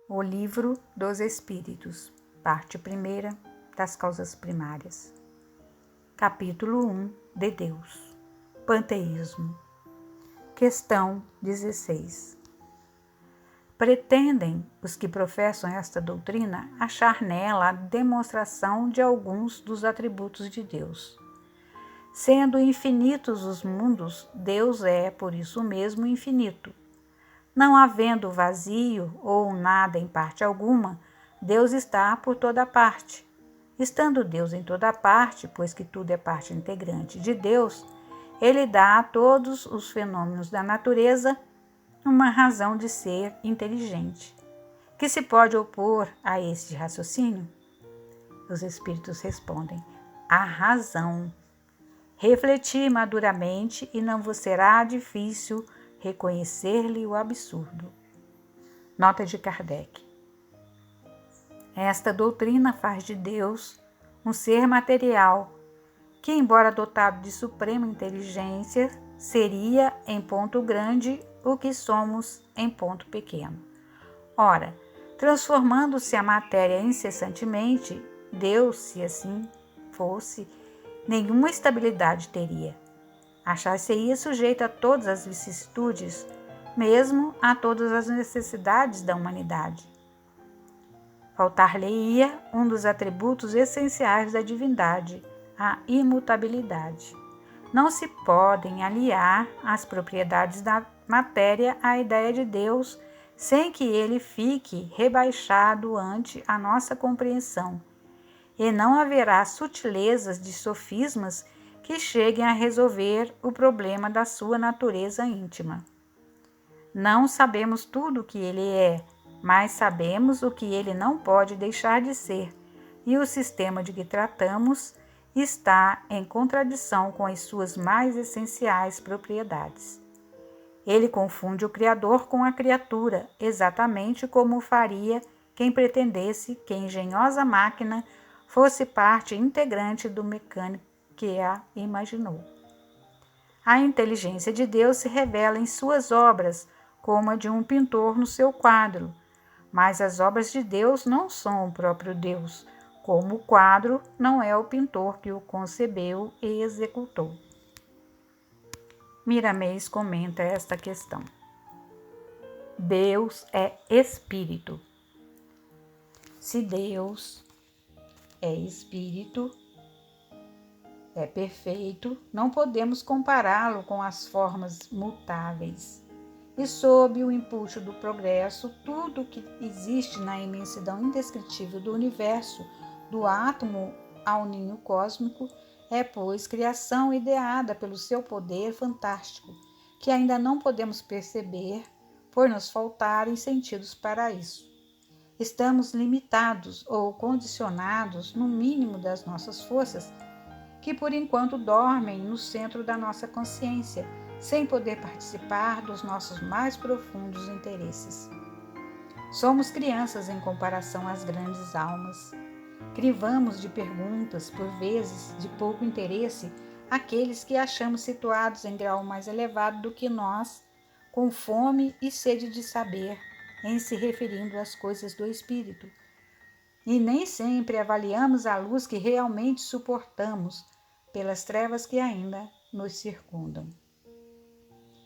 O Livro dos Espíritos, parte 1 das causas primárias. Capítulo 1 de Deus. Panteísmo. Questão 16. Pretendem os que professam esta doutrina achar nela a demonstração de alguns dos atributos de Deus. Sendo infinitos os mundos, Deus é, por isso mesmo, infinito. Não havendo vazio ou nada em parte alguma, Deus está por toda parte. Estando Deus em toda parte, pois que tudo é parte integrante de Deus, Ele dá a todos os fenômenos da natureza uma razão de ser inteligente. Que se pode opor a este raciocínio? Os Espíritos respondem: a razão. Refleti maduramente e não vos será difícil reconhecer-lhe o absurdo. Nota de Kardec. Esta doutrina faz de Deus um ser material que, embora dotado de suprema inteligência, seria em ponto grande o que somos em ponto pequeno. Ora, transformando-se a matéria incessantemente, Deus, se assim fosse, nenhuma estabilidade teria. Achar-se-ia sujeito a todas as vicissitudes, mesmo a todas as necessidades da humanidade. Faltar-lhe-ia um dos atributos essenciais da divindade, a imutabilidade. Não se podem aliar as propriedades da matéria à ideia de Deus sem que ele fique rebaixado ante a nossa compreensão, e não haverá sutilezas de sofismas que cheguem a resolver o problema da sua natureza íntima. Não sabemos tudo o que ele é, mas sabemos o que ele não pode deixar de ser, e o sistema de que tratamos está em contradição com as suas mais essenciais propriedades. Ele confunde o Criador com a criatura, exatamente como faria quem pretendesse que a engenhosa máquina fosse parte integrante do mecânico que a imaginou. A inteligência de Deus se revela em suas obras, como a de um pintor no seu quadro, mas as obras de Deus não são o próprio Deus, como o quadro não é o pintor que o concebeu e executou. Miramês comenta esta questão. Deus é espírito. Se Deus é espírito, é perfeito, não podemos compará-lo com as formas mutáveis. E sob o impulso do progresso, tudo o que existe na imensidão indescritível do universo, do átomo ao ninho cósmico, é, pois, criação ideada pelo seu poder fantástico, que ainda não podemos perceber por nos faltarem sentidos para isso. Estamos limitados ou condicionados no mínimo das nossas forças, que por enquanto dormem no centro da nossa consciência, sem poder participar dos nossos mais profundos interesses. Somos crianças em comparação às grandes almas. Crivamos de perguntas, por vezes de pouco interesse, aqueles que achamos situados em grau mais elevado do que nós, com fome e sede de saber, em se referindo às coisas do espírito. E nem sempre avaliamos a luz que realmente suportamos pelas trevas que ainda nos circundam.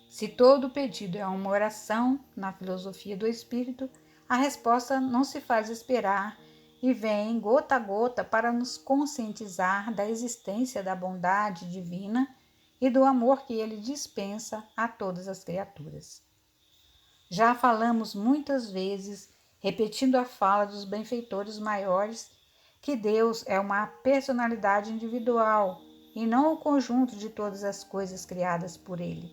Se todo pedido é uma oração na filosofia do espírito, a resposta não se faz esperar e vem gota a gota para nos conscientizar da existência da bondade divina e do amor que ele dispensa a todas as criaturas. Já falamos muitas vezes, repetindo a fala dos benfeitores maiores, que Deus é uma personalidade individual e não o conjunto de todas as coisas criadas por ele.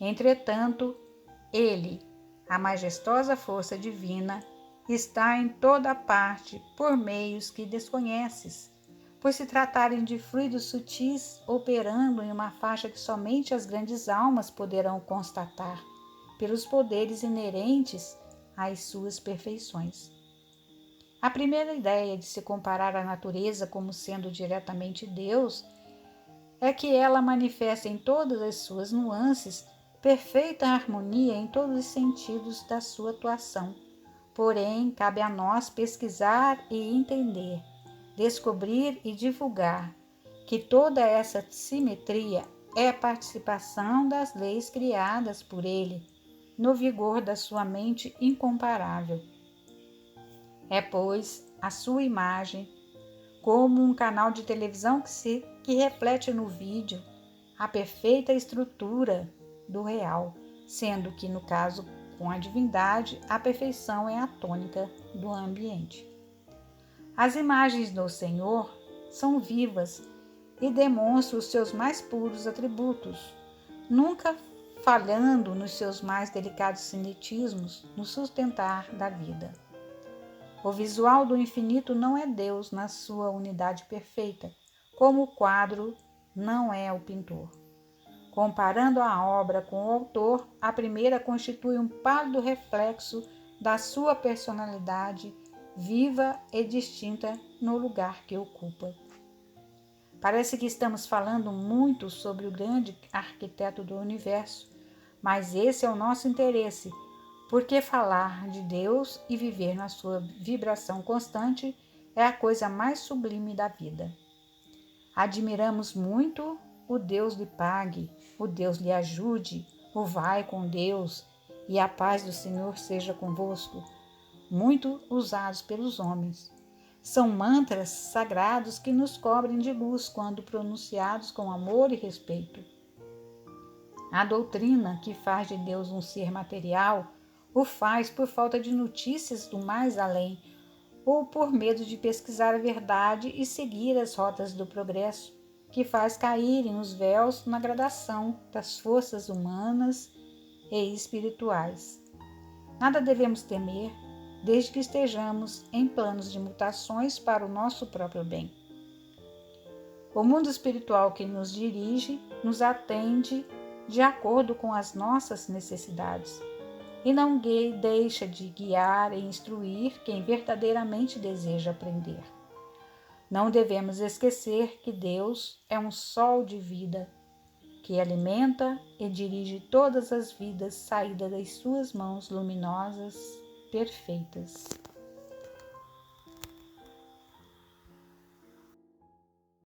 Entretanto, ele, a majestosa força divina, está em toda parte por meios que desconheces, por se tratarem de fluidos sutis operando em uma faixa que somente as grandes almas poderão constatar, pelos poderes inerentes às suas perfeições. A primeira ideia de se comparar a natureza como sendo diretamente Deus é que ela manifesta em todas as suas nuances perfeita harmonia em todos os sentidos da sua atuação, Porém, cabe a nós pesquisar e entender, descobrir e divulgar que toda essa simetria é participação das leis criadas por ele, no vigor da sua mente incomparável. É, pois, a sua imagem, como um canal de televisão que reflete no vídeo a perfeita estrutura do real, sendo que, no caso com a divindade, a perfeição é a tônica do ambiente. As imagens do Senhor são vivas e demonstram os seus mais puros atributos, nunca falhando nos seus mais delicados cinetismos no sustentar da vida. O visual do infinito não é Deus na sua unidade perfeita, como o quadro não é o pintor. Comparando a obra com o autor, a primeira constitui um pálido reflexo da sua personalidade viva e distinta no lugar que ocupa. Parece que estamos falando muito sobre o grande arquiteto do universo, mas esse é o nosso interesse, porque falar de Deus e viver na sua vibração constante é a coisa mais sublime da vida. Admiramos muito o Deus lhe pague, o Deus lhe ajude, o vai com Deus e a paz do Senhor seja convosco, muito usados pelos homens. São mantras sagrados que nos cobrem de luz quando pronunciados com amor e respeito. A doutrina que faz de Deus um ser material o faz por falta de notícias do mais além ou por medo de pesquisar a verdade e seguir as rotas do progresso, que faz caírem os véus na gradação das forças humanas e espirituais. Nada devemos temer, desde que estejamos em planos de mutações para o nosso próprio bem. O mundo espiritual que nos dirige nos atende de acordo com as nossas necessidades e não deixa de guiar e instruir quem verdadeiramente deseja aprender. Não devemos esquecer que Deus é um sol de vida que alimenta e dirige todas as vidas saídas das suas mãos luminosas, perfeitas.